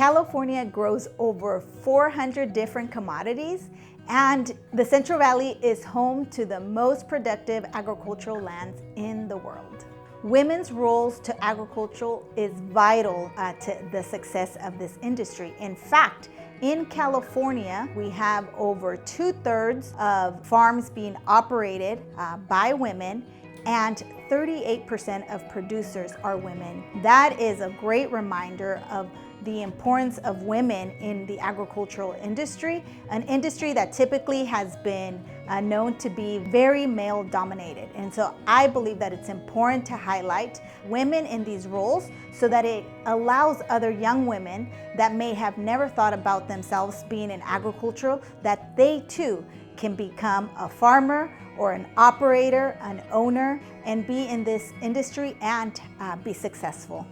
California grows over 400 different commodities, and the Central Valley is home to the most productive agricultural lands in the world. Women's roles to agriculture is vital to the success of this industry. In fact, in California, we have over 2/3 of farms being operated by women, and 38% of producers are women. That is a great reminder of the importance of women in the agricultural industry, an industry that typically has been known to be very male dominated. And so I believe that it's important to highlight women in these roles so that it allows other young women that may have never thought about themselves being in agriculture, that they too can become a farmer or an operator, an owner, and be in this industry and be successful.